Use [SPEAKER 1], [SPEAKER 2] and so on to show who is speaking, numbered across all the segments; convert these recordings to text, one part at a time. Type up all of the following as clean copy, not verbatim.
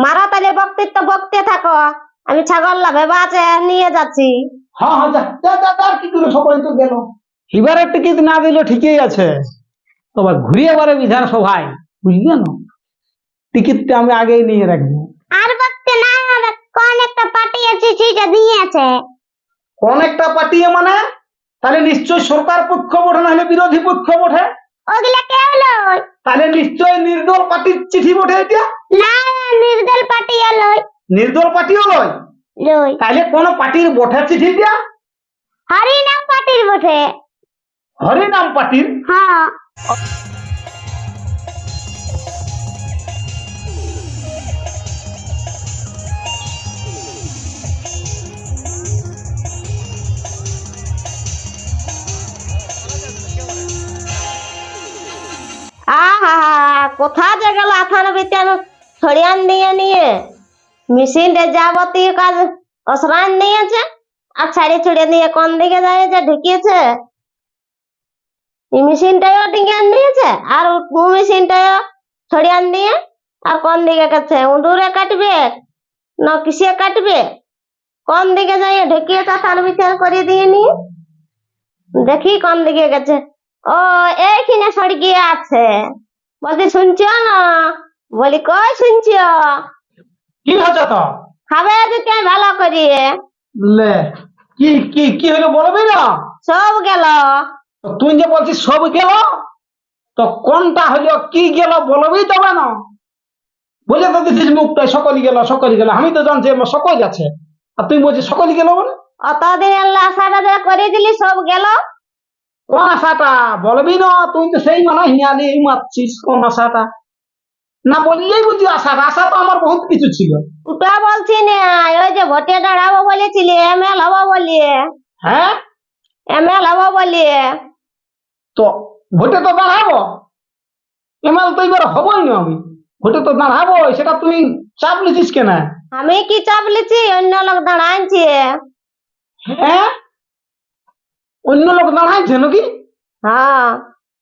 [SPEAKER 1] মারা তাহলে বক্তৃত্ব বকতে থাকো, আমি ছাগল ভেবা আছে নিয়ে যাচ্ছি।
[SPEAKER 2] হ্যাঁ হ্যাঁ, যা যা যা যা, আর কি করে সবাই তো গেল। এবারে টিকিট না দিল ঠিকই আছে, তবে ঘুরিয়ে এবারে বিধানসভায়, বুঝলে না, টিকিটটা আমি আগেই নিয়ে রাখবো।
[SPEAKER 1] আর বকতে না হবে, কোন একটা পার্টি আছে সেটা দিয়েছে।
[SPEAKER 2] কোন একটা পার্টি মানে? তাহলে নিশ্চয় সরকার পক্ষ বটে, না হলে বিরোধী পক্ষ বটে।
[SPEAKER 1] ওগুলা কে হলো?
[SPEAKER 2] তাহলে নিশ্চয় নির্দল পার্টির চিঠি বটে এটা।
[SPEAKER 1] না, নির্দল পার্টি এলো।
[SPEAKER 2] নির্দল পার্টিও লয়?
[SPEAKER 1] লই।
[SPEAKER 2] তাহলে কোন পার্টির বটে চিঠিটা?
[SPEAKER 1] হরিনাম পার্টির বটে।
[SPEAKER 2] হরিনাম পার্টির?
[SPEAKER 1] হ্যাঁ। আহা, কোথা যে গেল আথার ভিতরে ছড়িয়ান দিয়ে নিয়ে মেশিনটা যাবতীয় কাজ অসরান নিয়েছে, আর ছাড়ি ছুড়ে নিয়ে কোন দিকে যাইছে ঢুকিয়েছে। এই মেশিনটাও টিঙ্গান দিয়েছে, আর ও মেশিনটাও ছড়িয়ান দিয়ে, আর কোন দিকে গেছে, উঁদুরে কাটবে না কিসে কাটবে, কোন দিকে যাই ঢুকিয়েছে তার ভিতরে করে দিয়ে নিয়ে দেখি কোন দিকে গেছে। ও, এইখানে সরে গিয়ে আছে। বলছি শুনছ না? বলি কই শুনছ?
[SPEAKER 2] কি হচ্ছে তো?
[SPEAKER 1] খাবে দিতে ভালো করিয়ে।
[SPEAKER 2] লে, কি কি কি হলো বলবি না?
[SPEAKER 1] সব গেল।
[SPEAKER 2] তো তুই যে বলছিস সব গেল, তো কোনটা হলো কি গেল বলবি তবে না। বুঝে তো দিচ্ছিস মুখটাই সকলই গেল সকলই গেল, আমি তো জানছি আমার সকল আছে, আর তুই বলছিস সকলই গেল বলে।
[SPEAKER 1] অতদিন আশাটা যা করে দিলি সব গেল।
[SPEAKER 2] কোন আশাটা বলবি না? তুই তো সেই মানে হিয়ালি মারছিস কোন আশাটা, না বললেই বুঝি আশাটা। আশা তো আমার বহুত কিছু ছিল।
[SPEAKER 1] ওটা বলছি না, ওই যে ভোটে দাঁড়াবো বলেছিলি, এমএল হবো বলিয়ে।
[SPEAKER 2] হ্যাঁ,
[SPEAKER 1] এমএল হবো বলিয়ে।
[SPEAKER 2] তো ভোটে তো দাঁড়াবো, এমএল তো এবার হবই না আমি। ভোটে তো দাঁড়াবো, সেটা তুই চাপ লিছিস কেন?
[SPEAKER 1] আমি কি চাপ লিছি? অন্য লোক দাঁড়াইছে।
[SPEAKER 2] হ্যাঁ, অন্য লোক দাঁড়াইছে নাকি?
[SPEAKER 1] হ্যাঁ,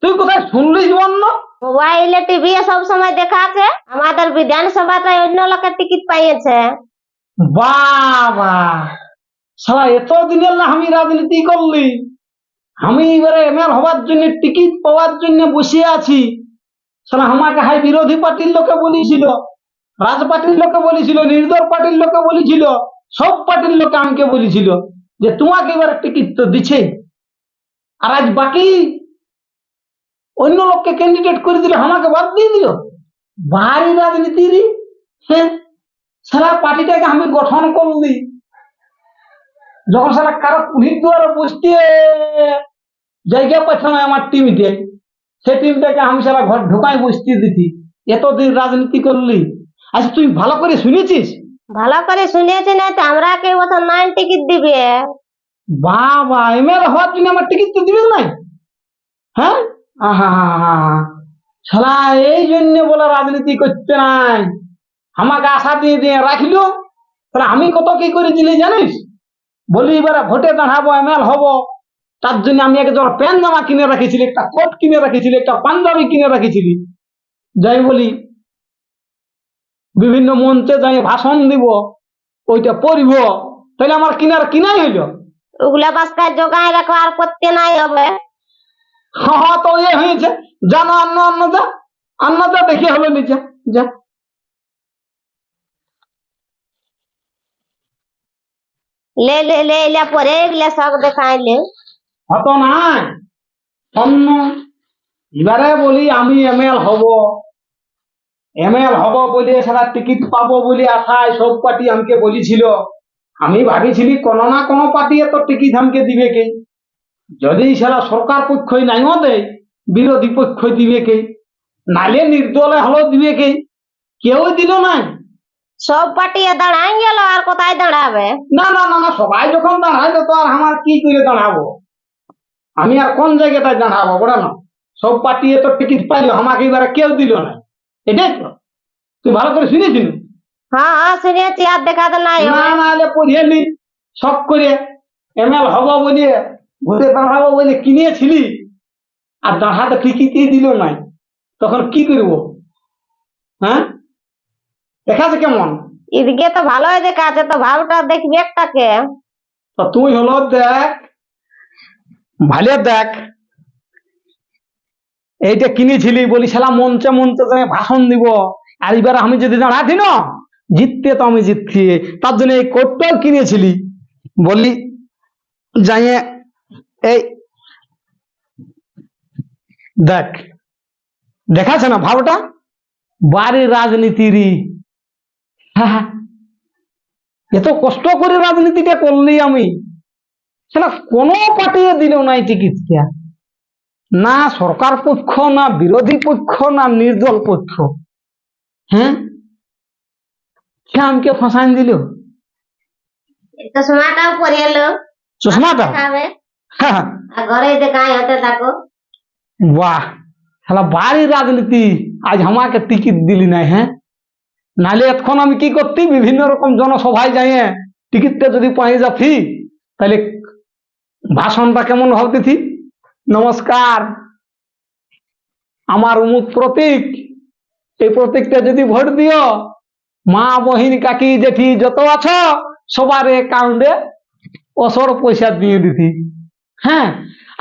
[SPEAKER 2] তুই কোথায় শুনলিস বন্য?
[SPEAKER 1] মোবাইলে টিভি সব সময় দেখাচ্ছে আমাদের বিধানসভাটায় অন্য লোকের টিকিট পাইয়েছে।
[SPEAKER 2] বাবা, সারা এত দিনের না আমি রাজনীতি করলি, আমি এবারে এমএল হবার জন্য টিকিট পাওয়ার জন্য বসে আছি। সারা আমাকে হাই বিরোধী পার্টির লোকে বলেছিল, রাজ পার্টির লোকে বলেছিল, নির্দল পার্টির লোকে বলেছিল, সব পার্টির লোকে আমাকে বলেছিল যে তোমাকে এবারে টিকিট তো দিচ্ছে, আর আজ বাকি অন্য লোককে ক্যান্ডিডেট করে দিল, আমাকে বাদ দিয়ে দিল। ভারী রাজনীতির। হ্যাঁ, সারা পার্টিটাকে আমি গঠন করলি, যখন সারা কারো পুলিশ দ্বারা বসতে জায়গা পাচ্ছে না আমার টিমকে, সেই টিমটাকে আমি সারা ঘর ঢোকায় বসতে দিতি। এতদিন রাজনীতি করলি, আচ্ছা তুই ভালো করে শুনেছিস?
[SPEAKER 1] ভালো করে শুনেছি না তো, আমরা কে বছর 9 টিকিট দিবে।
[SPEAKER 2] বাবা, এমএল হওয়ার জন্য আমার টিকিট তো দিবে নাই? হ্যাঁ, আহা, সারা এই জন্য বলে রাজনীতি করতে নাই, আমাকে আশা দিয়ে দিয়ে রাখলো। তাহলে আমি কত কি করে দিলি জানিস? বলি এবারে ভোটে দাঁড়াবো, এমএল হব, তার জন্য আমি এক জোড়া প্যান্ট জামা কিনে রাখেছিলি, একটা কোট কিনে রাখেছিলি, একটা পাঞ্জাবি কিনে রাখেছিলি। যাই বলি বিভিন্ন মঞ্চে যাই ভাষণ দিব, ওইটা পড়ব, তাহলে আমার কিনাই হইল।
[SPEAKER 1] ওগুলা বাস্তায় জোগায় রাখো, আর করতে নাই হবে।
[SPEAKER 2] হ্যাঁ, তো এ হয়েছে, জানো অন্য অন্য যা, অন্য যা দেখে হলো নিচে যা।
[SPEAKER 1] ले ले ले ले পরে এগুলা সব দেখাইলে।
[SPEAKER 2] হতো নাই অন্য। এবারে বলি আমি এমএল হব, এমএল হব বলে সারা টিকিট পাবো বলে আশায় সব পার্টি আমাকে বলেছিল। আমি ভাবিছিলি কোনো না কোনো পার্টি এত টিকিট আমাকে দিবে কে, যদি সারা সরকার পক্ষই নাইও দেয়, বিরোধী পক্ষ দিবে কে, নাইলে নির্দলে হলো দিবে কে, কেউ দিল নাই।
[SPEAKER 1] সব পার্টি দাঁড়াই গেল, আর কোথায় দাঁড়াবে?
[SPEAKER 2] না না না না, সবাই যখন দাঁড়াইলো তো আর আমার কি করে দাঁড়াবো, আমি আর কোন জায়গাটায় দাঁড়াবো বলে না। সব পার্টি এত টিকিট পাইলো, আমাকে এবারে কেউ দিল না, এটাই তো। তুই ভালো করে শুনেছিস?
[SPEAKER 1] হ্যাঁ হ্যাঁ শুনেছি, আর দেখাতে নাই
[SPEAKER 2] না
[SPEAKER 1] হবে।
[SPEAKER 2] না, পড়িয়ে নি সব করে এমএল হবো বলে, ভোটে দাঁড়াবো বলে কিনেছিলি, আর দাঁড়াতে টিকিটই দিল নাই, তখন কি করবো? হ্যাঁ, দেখাচ্ছে কেমন?
[SPEAKER 1] এদিকে তো ভালোই দেখাচ্ছে, তো ভাবটা দেখবি একটাকে।
[SPEAKER 2] তো তুই হলো দেখ, ভালো দেখ, এইটা কিনেছিলি বলি শালা মঞ্চে মঞ্চে যাই ভাষণ দিব, আর এবার আমি যদি দাঁড়াতি না, জিততে তো আমি জিতছি, তার জন্য এই কোটটাও কিনেছিলি বলি যাইয়ে এই দেখ, দেখাচ্ছে না ভাবটা? বাড়ির রাজনীতিরই, হ্যাঁ হ্যাঁ, এত কষ্ট করে রাজনীতিটা করলি আমি, সেটা কোনো পার্টিয়ে দিল নাই টিকিটটা, না সরকার পক্ষ, না বিরোধী পক্ষ, না নির্দল পক্ষ। হ্যাঁ, সে আমাকে ফাঁসাইন দিল
[SPEAKER 1] চশমাটাও পরে এলো,
[SPEAKER 2] চশমাটা।
[SPEAKER 1] দেখাবে
[SPEAKER 2] হ্যাঁ,
[SPEAKER 1] আর ঘরে দেখাই হতে থাকো।
[SPEAKER 2] বাহ, শালা বাড়ির রাজনীতি, আজ আমাকে টিকিট দিলি নাই। হ্যাঁ, নাহলে এতক্ষণ আমি কি করতি, বিভিন্ন রকম জনসভায় যাইয়ে টিকিটটা যদি পাই যাচ্ছি, তাহলে ভাষণটা কেমন ভাবতেছি, নমস্কার, আমার অমুক প্রতীক, এই প্রতীকটা যদি ভোট দিও, মা বহিন কাকি জেঠি যত আছো সবার অ্যাকাউন্টে অসর পয়সা দিয়ে দিতি। হ্যাঁ,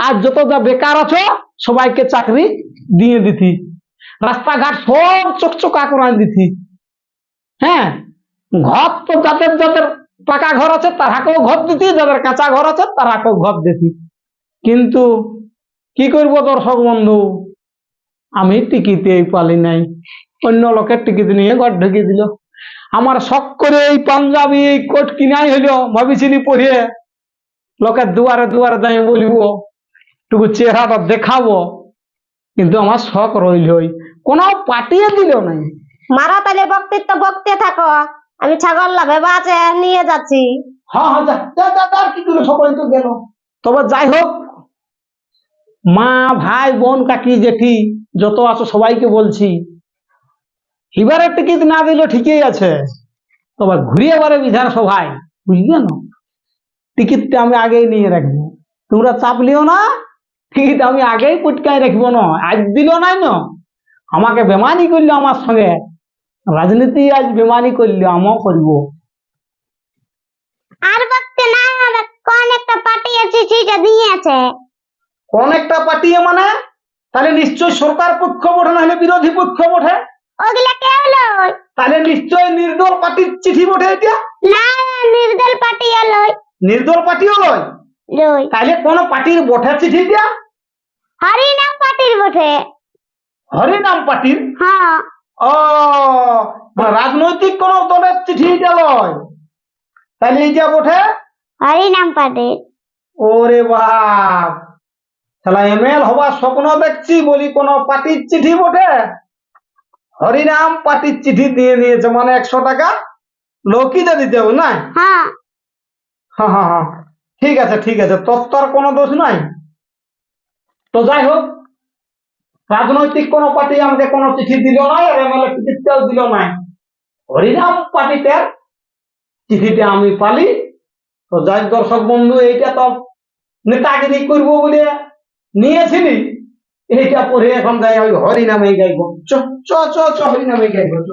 [SPEAKER 2] আর যত যা বেকার আছো সবাইকে চাকরি দিয়ে দিতি, রাস্তাঘাট সব চকচকা করে দিতি। হ্যাঁ, ঘর তো যাদের যাদের পাকা ঘর আছে তারাকেও ঘর দিতি, যাদের কাঁচা ঘর আছে তারাকেও ঘর দিতি। কিন্তু কি করব দর্শক বন্ধু, আমি টিকিটে পালি নাই, অন্য লোকের টিকিট নিয়ে ঘর ঢুকে দিল। আমার শখ করে এই পাঞ্জাবি এই কোট কিনাই হইল, ভাবিছিলি পরে লোকের দুয়ারে দুয়ারে যাই বলবো, টুকু চেহারাটা দেখাবো, কিন্তু আমার শখ রইল, কোনো পাঠিয়ে দিল নাই।
[SPEAKER 1] মারা তাহলে বক্তৃত্ব বকতে থাকো, আমি ছাগল ভেবা আছে নিয়ে যাচ্ছি।
[SPEAKER 2] হ্যাঁ হ্যাঁ, যা যা যা যা, আর কি করে সবাই তো গেল। তবে যাই হোক, মা ভাই বোন কাকি জেঠি যত আছো সবাইকে বলছি, এবারে টিকিট না দিল ঠিকই আছে, তবে ঘুরিয়ে এবারে বিধানসভায়, বুঝলে না, টিকিটটা আমি আগেই নিয়ে রাখবো, তোমরা চাপ লিও না, টিকিট আমি আগেই পুটকাই রাখবো না, আজ দিল নাই না, আমাকে বেমানি করলো আমার সঙ্গে, রাজনীতি আজ বেমানি করলো, আমিও করবো।
[SPEAKER 1] আর বকতে না হবে, কোন একটা পার্টি আছে সেটা দিয়েছে।
[SPEAKER 2] কোন একটা পার্টি মানে? তাহলে নিশ্চয় সরকার পক্ষ বটে, না হলে বিরোধী পক্ষ বটে,
[SPEAKER 1] ওগুলা কে হলো?
[SPEAKER 2] তাহলে নিশ্চয় নির্দল পার্টির চিঠি বটে এটা।
[SPEAKER 1] না, নির্দল পার্টি হলো।
[SPEAKER 2] নির্দল পার্টিও লয়,
[SPEAKER 1] লই,
[SPEAKER 2] তাহলে কোন পার্টির বটে চিঠি দিয়া?
[SPEAKER 1] হরিনাম পার্টির বটে।
[SPEAKER 2] হরিনাম পার্টির?
[SPEAKER 1] হ্যাঁ।
[SPEAKER 2] ও, মানে রাজনৈতিক কোন দলের চিঠি এটা লয়, তাহলে এটা বটে
[SPEAKER 1] হরিনাম পার্টির।
[SPEAKER 2] ওরে বাপ, তাহলে এমএল হবার স্বপ্ন দেখছি বলি কোন পার্টির চিঠি বটে, হরিনাম পার্টির চিঠি দিয়ে নিয়েছে, মানে 100 টাকা লৌকিতে দিতে হবে না?
[SPEAKER 1] হ্যাঁ।
[SPEAKER 2] হ্যাঁ হ্যাঁ হ্যাঁ, ঠিক আছে ঠিক আছে, তোর তো আর কোনো দোষ নাই। তো যাই হোক, রাজনৈতিক কোন পার্টি আমাকে কোনো চিঠি দিল নাই, আর এমএলএ টিকিটটাও দিল নাই, হরিনাম পার্টিতে চিঠিটা আমি পালি। তো যাই দর্শক বন্ধু, এইটা তো নেতাগিরি করবো বলে নিয়েছিলি, এইটা পরে এখন যাই আমি হরিনামে গাইবো, চ চ চ চ হরিনামে গাইবো চ।